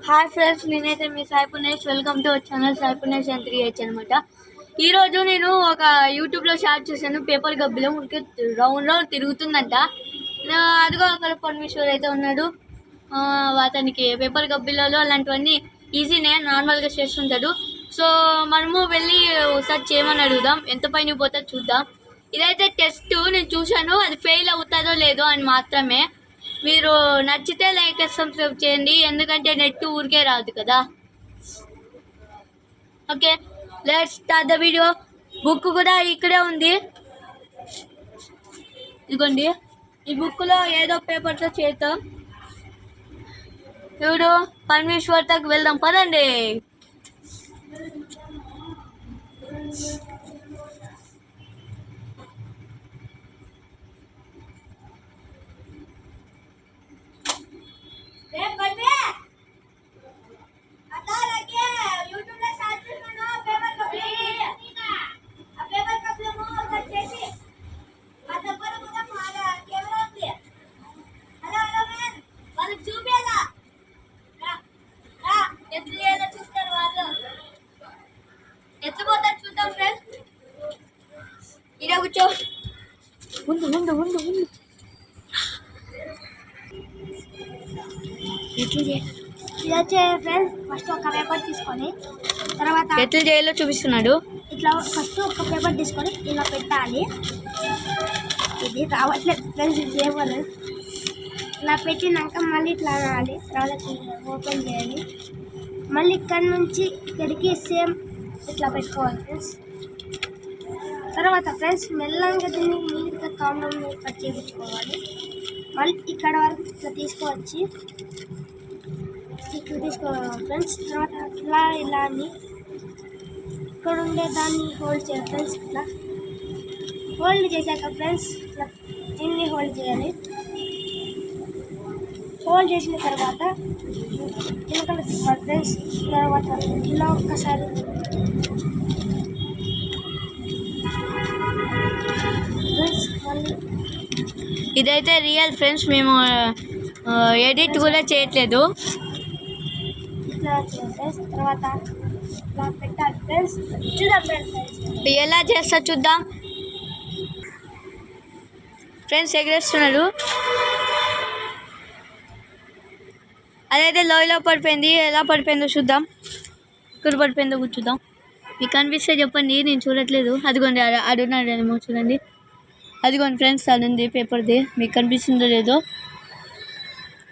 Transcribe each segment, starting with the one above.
Hi friends, నేనైతే మీ Sai Punesh. Welcome to our channel Sai Punesh and 3H అనమాట. ఈరోజు నేను ఒక యూట్యూబ్లో షార్ట్ చేశాను. పేపర్ గబ్బిలో ఉనికి రౌండ్ రౌండ్ తిరుగుతుందంట. అదిగో అక్కడ పరమేశ్వర్ అయితే ఉన్నాడు. అతనికి పేపర్ గబ్బిలలో అలాంటివన్నీ ఈజీనే, నార్మల్గా చేస్తుంటాడు. సో మనము వెళ్ళి ఒకసారి చేయమని అడుగుదాం, ఎంత పైన పోతే చూద్దాం. ఇదైతే టెస్ట్, నేను చూశాను. అది ఫెయిల్ అవుతుందో లేదో అని మాత్రమే. మీరు నచ్చితే లైక్ సబ్స్క్రైబ్ చేయండి, ఎందుకంటే నెట్ ఊరికే రాదు కదా. Okay, let's start the video. Book కూడా ఇక్కడే ఉంది, ఇదిగోండి. ఈ బుక్లో ఏదో పేపర్తో చేద్దాం. చూడు, పరమేశ్వర్ తగ్గ వెళ్దాం, పదండి. చూద్దాం ఫ్రెండ్స్, ఇదే కూర్చో. ముందు ముందు ముందు ముందు ఇలా చేయాలి ఫ్రెండ్స్. ఫస్ట్ ఒక పేపర్ తీసుకొని తర్వాత ఎట్లా చేయాలో చూపిస్తున్నాడు. ఇట్లా ఫస్ట్ ఒక పేపర్ తీసుకొని ఇలా పెట్టాలి. ఇది రావట్లేదు ఫ్రెండ్స్, ఇది చేయవాలి. ఇలా పెట్టినాక మళ్ళీ ఇట్లా అనాలి, తర్వాత ఓపెన్ చేయాలి. మళ్ళీ ఇక్కడ నుంచి ఇక్కడికి సేమ్ ఇట్లా పెట్టుకోవాలి ఫ్రెండ్స్. తర్వాత ఫ్రెండ్స్ మెల్లగా దీన్ని నీట్గా కాండం కట్ చేయించుకోవాలి. మళ్ళీ ఇక్కడ వరకు ఇట్లా తీసుకువచ్చి ఇట్లా తీసుకోవాలి ఫ్రెండ్స్. తర్వాత ఇలా అని ఇక్కడ ఉండే దాన్ని హోల్డ్ చేయాలి ఫ్రెండ్స్. ఇట్లా హోల్డ్ చేశాక ఫ్రెండ్స్ ఇట్లా దీన్ని హోల్డ్ చేయాలి. హోల్డ్ చేసిన తర్వాత వెనకాల తిప్పాలి ఫ్రెండ్స్. తర్వాత ఇలా ఒక్కసారి ఫ్రెండ్స్ మళ్ళీ ఇదైతే రియల్ ఫ్రెండ్స్, మేము ఎడిట్ కూడా చేయట్లేదు. ఇట్లా చేయాలి ఫ్రెండ్స్. తర్వాత ఇలా పెట్టాలి ఫ్రెండ్స్. చూద్దాం ఫ్రెండ్స్ ఎలా చేస్తా చూద్దాం. ఫ్రెండ్స్ ఎగరేస్తున్నాడు, అదైతే లోయలో పడిపోయింది. ఎలా పడిపోయిందో చూద్దాం, ఇక్కడ పడిపోయిందో చూద్దాం. మీకు కనిపిస్తే చెప్పండి, నేను చూడట్లేదు. అదిగోండి, అడుగున్నాడేమో చూడండి. అదిగోండి ఫ్రెండ్స్, అదుంది పేపర్ది. మీకు కనిపిస్తుందో లేదో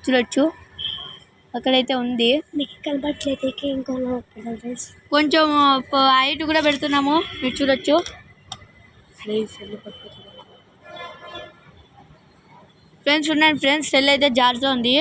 చూడొచ్చు, అక్కడైతే ఉంది. మీకు కనపట్లేదు ఇంకో ఫ్రెండ్స్. కొంచెం హైట్ కూడా పెడుతున్నాము, మీరు చూడొచ్చు. ఫ్రెండ్స్ ఉన్నాను ఫ్రెండ్స్, సెల్ అయితే జారుతూ ఉంది.